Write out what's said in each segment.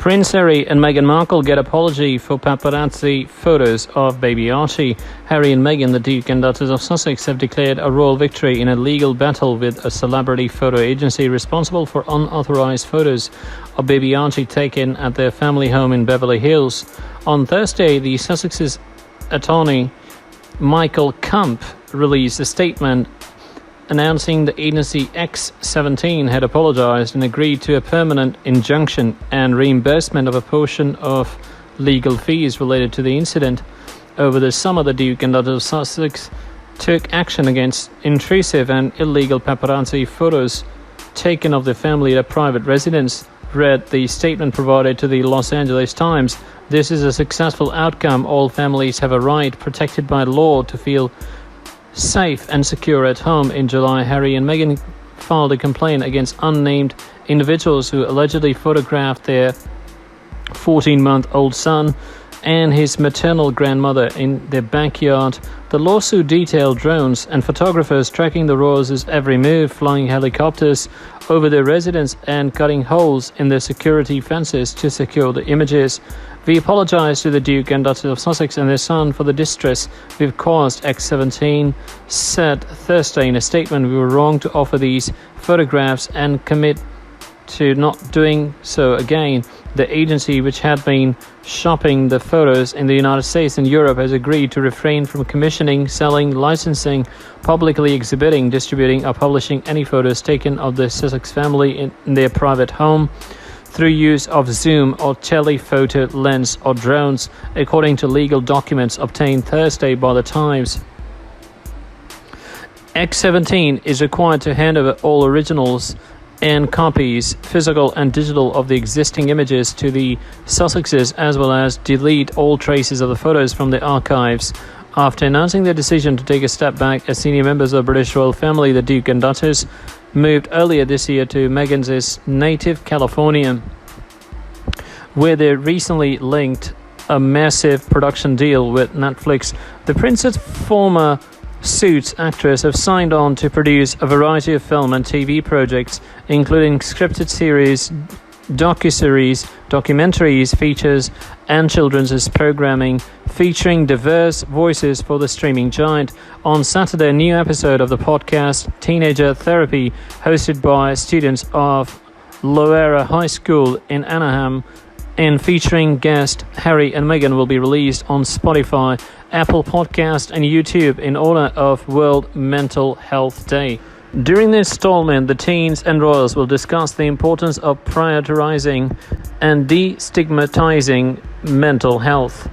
Prince Harry and Meghan Markle get apology for paparazzi photos of baby Archie. Harry and Meghan, the Duke and Duchess of Sussex, have declared a royal victory in a legal battle with a celebrity photo agency responsible for unauthorized photos of baby Archie taken at their family home in Beverly Hills. On Thursday, the Sussex's attorney, Michael Kump, released a statement announcing the agency X17 had apologized and agreed to a permanent injunction and reimbursement of a portion of legal fees related to the incident. Over the summer, the Duke and Duchess of Sussex took action against intrusive and illegal paparazzi photos taken of their family at a private residence, read the statement provided to the Los Angeles Times. This is a successful outcome. All families have a right, protected by law, to feel safe and secure at home. In July, Harry and Meghan filed a complaint against unnamed individuals who allegedly photographed their 14-month-old son and his maternal grandmother in their backyard. The lawsuit detailed drones and photographers tracking the royals' every move, flying helicopters over their residence and cutting holes in their security fences to secure the images. We apologize to the Duke and Duchess of Sussex and their son for the distress we've caused, X17 said Thursday in a statement. We were wrong to offer these photographs and commit to not doing so again. The agency, which had been shopping the photos in the United States and Europe, has agreed to refrain from commissioning, selling, licensing, publicly exhibiting, distributing, or publishing any photos taken of the Sussex family in their private home through use of zoom or telephoto lens or drones, according to legal documents obtained Thursday by the Times. X17 is required to hand over all originals and copies, physical and digital, of the existing images to the Sussexes, as well as delete all traces of the photos from the archives. After announcing their decision to take a step back as senior members of the British royal family, the Duke and Duchess moved earlier this year to Meghan's native California, where they recently linked a massive production deal with Netflix. The prince's former Suits actress have signed on to produce a variety of film and TV projects, including scripted series, docuseries, documentaries, features, and children's programming featuring diverse voices for the streaming giant. On Saturday, a new episode of the podcast Teenager Therapy, hosted by students of Loera High School in Anaheim and featuring guest Harry and Meghan, will be released on Spotify, Apple Podcast, and YouTube in honor of World Mental Health Day. During this installment, the teens and royals will discuss the importance of prioritizing and destigmatizing mental health.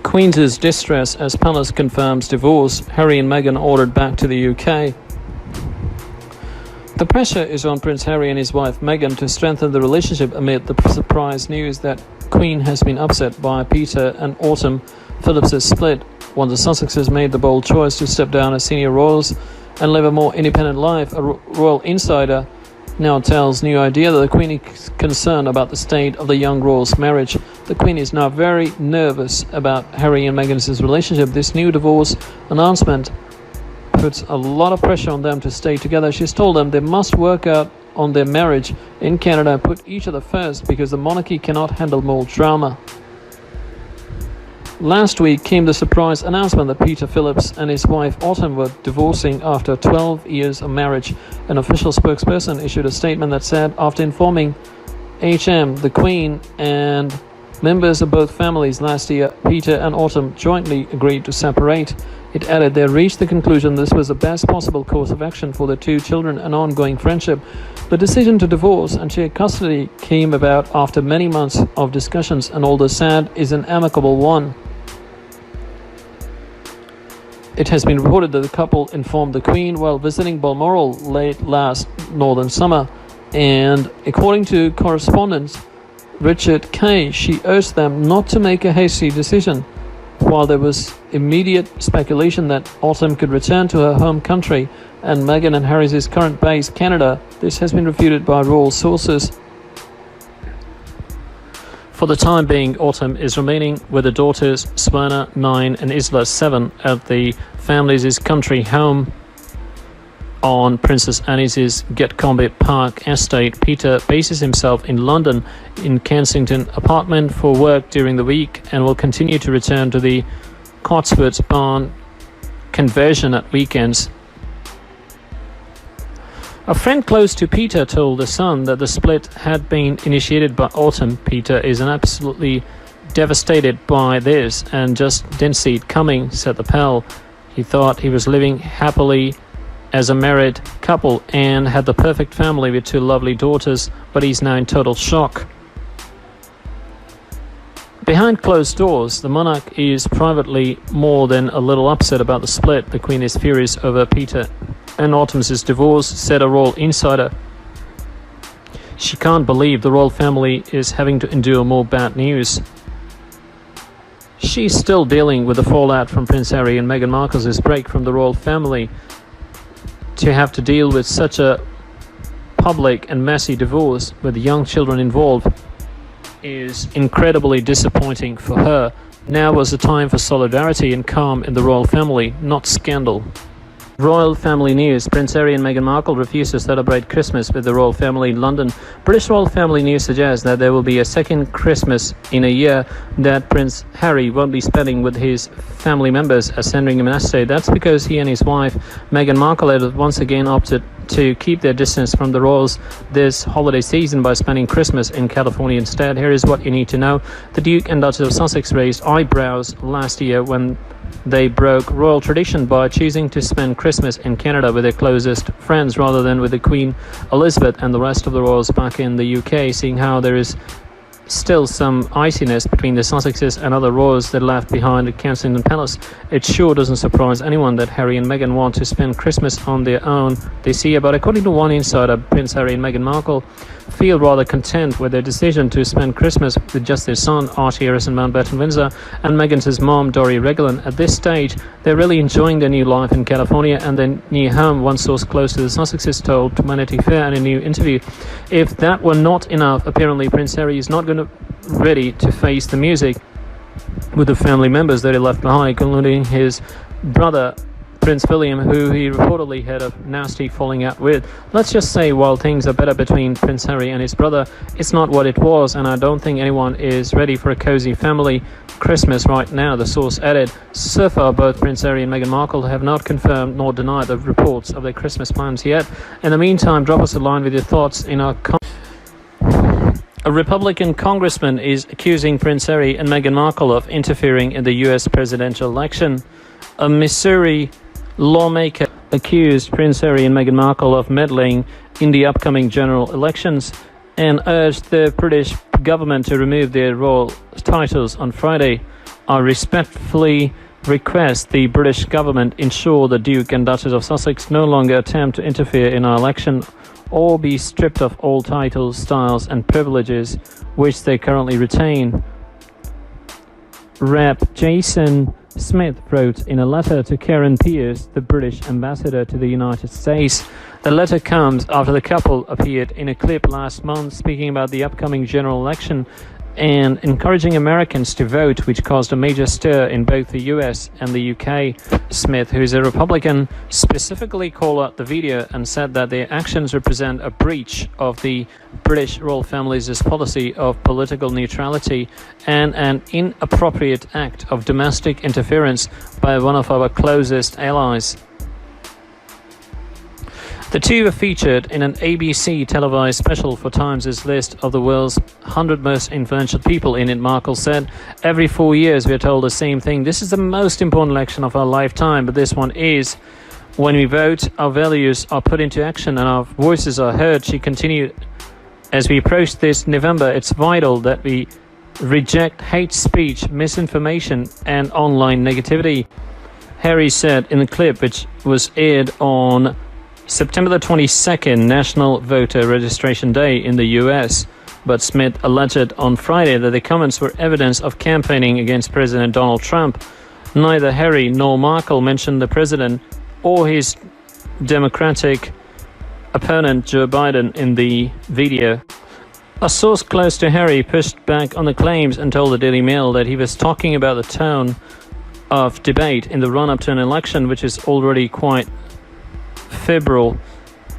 Queen's distress as palace confirms divorce. Harry and Meghan ordered back to the UK. The pressure is on Prince Harry and his wife Meghan to strengthen the relationship amid the surprise news that Queen has been upset by Peter and Autumn Phillips' split. Once the Sussexes made the bold choice to step down as senior royals and live a more independent life, a royal insider now tells New Idea that the Queen is concerned about the state of the young royals' marriage. The Queen is now very nervous about Harry and Meghan's relationship. This new divorce announcement puts a lot of pressure on them to stay together. She's told them they must work out on their marriage in Canada and put each other first because the monarchy cannot handle more drama. Last week came the surprise announcement that Peter Phillips and his wife Autumn were divorcing after 12 years of marriage. An official spokesperson issued a statement that said, after informing HM, the Queen, and members of both families last year, Peter and Autumn jointly agreed to separate. It added they reached the conclusion this was the best possible course of action for their two children and ongoing friendship. The decision to divorce and share custody came about after many months of discussions, and although sad, is an amicable one. It has been reported that the couple informed the Queen while visiting Balmoral late last northern summer, and according to correspondent Richard Kay, she urged them not to make a hasty decision. While there was immediate speculation that Autumn could return to her home country and Meghan and Harry's current base, Canada, this has been refuted by royal sources. For the time being, Autumn is remaining with the daughters Swerna, 9, and Isla, 7, at the family's country home on Princess Anne's Getcombe Park estate. Peter bases himself in London in Kensington apartment for work during the week and will continue to return to the Cotswold barn conversion at weekends. A friend close to Peter told The Sun that the split had been initiated by autumn. Peter is absolutely devastated by this and just didn't see it coming, said the pal. He thought he was living happily as a married couple and had the perfect family with 2 lovely daughters, but he's now in total shock. Behind closed doors, the monarch is privately more than a little upset about the split. The Queen is furious over Peter and Autumn's divorce, said a royal insider. She can't believe the royal family is having to endure more bad news. She's still dealing with the fallout from Prince Harry and Meghan Markle's break from the royal family. To have to deal with such a public and messy divorce with young children involved is incredibly disappointing for her. Now was the time for solidarity and calm in the royal family, not scandal. Royal family news. Prince Harry and Meghan Markle refuse to celebrate Christmas with the royal family in London. British royal family news suggests that there will be a second Christmas in a year that Prince Harry won't be spending with his family members at Sandringham Estate. That's because he and his wife Meghan Markle have once again opted to keep their distance from the royals this holiday season by spending Christmas in California instead. Here is what you need to know. The Duke and Duchess of Sussex raised eyebrows last year when they broke royal tradition by choosing to spend Christmas in Canada with their closest friends rather than with the Queen Elizabeth and the rest of the royals back in the UK, seeing how there is still some iciness between the Sussexes and other royals that left behind at Kensington Palace. It sure doesn't surprise anyone that Harry and Meghan want to spend Christmas on their own this year, but according to one insider, Prince Harry and Meghan Markle feel rather content with their decision to spend Christmas with just their son, Archie Mountbatten Windsor, and Meghan's mom, Dori Reglan. At this stage, they're really enjoying their new life in California and their new home, one source close to the Sussexes told Vanity Fair in a new interview. If that were not enough, apparently Prince Harry is not ready to face the music with the family members that he left behind, including his brother Prince William, who he reportedly had a nasty falling out with. Let's just say, while things are better between Prince Harry and his brother, it's not what it was, and I don't think anyone is ready for a cozy family Christmas right now, the source added. So far, both Prince Harry and Meghan Markle have not confirmed nor denied the reports of their Christmas plans yet. In the meantime, drop us a line with your thoughts in our A Republican congressman is accusing Prince Harry and Meghan Markle of interfering in the U.S. presidential election. A Missouri lawmaker accused Prince Harry and Meghan Markle of meddling in the upcoming general elections and urged the British government to remove their royal titles on Friday. I respectfully request the British government ensure the Duke and Duchess of Sussex no longer attempt to interfere in our election or be stripped of all titles, styles and privileges which they currently retain. Rep. Jason Smith wrote in a letter to Karen Pierce, the British ambassador to the United States. The letter comes after the couple appeared in a clip last month speaking about the upcoming general election and encouraging Americans to vote, which caused a major stir in both the US and the UK. Smith, who is a Republican, specifically called out the video and said that their actions represent a breach of the British royal family's policy of political neutrality and an inappropriate act of domestic interference by one of our closest allies. The two were featured in an ABC televised special for Times' list of the world's 100 most influential people. In it, Markle said, "Every 4 years we are told the same thing. This is the most important election of our lifetime, but this one is. When we vote, our values are put into action and our voices are heard." She continued, "As we approach this November, it's vital that we reject hate speech, misinformation and online negativity," Harry said in the clip, which was aired on September the 22nd, National Voter Registration Day in the US. But Smith alleged on Friday that the comments were evidence of campaigning against President Donald Trump. Neither Harry nor Markle mentioned the president or his Democratic opponent Joe Biden in the video. A source close to Harry pushed back on the claims and told the Daily Mail that he was talking about the tone of debate in the run-up to an election which is already quite February.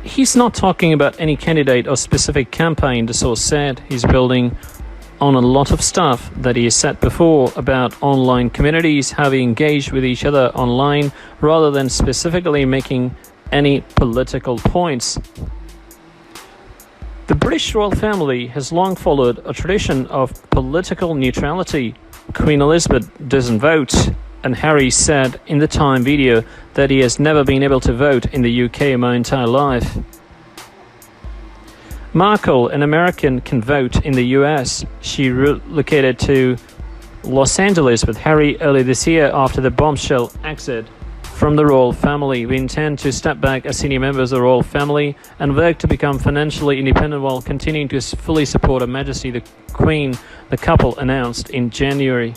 He's not talking about any candidate or specific campaign, the source said. He's building on a lot of stuff that he has said before about online communities, how we engage with each other online, rather than specifically making any political points. The British royal family has long followed a tradition of political neutrality. Queen Elizabeth doesn't vote, and Harry said in the Time video that he has never been able to vote in the UK in my entire life. Markle, an American, can vote in the US. She relocated to Los Angeles with Harry early this year after the bombshell exit from the royal family. We intend to step back as senior members of the royal family and work to become financially independent while continuing to fully support Her Majesty the Queen, the couple announced in January.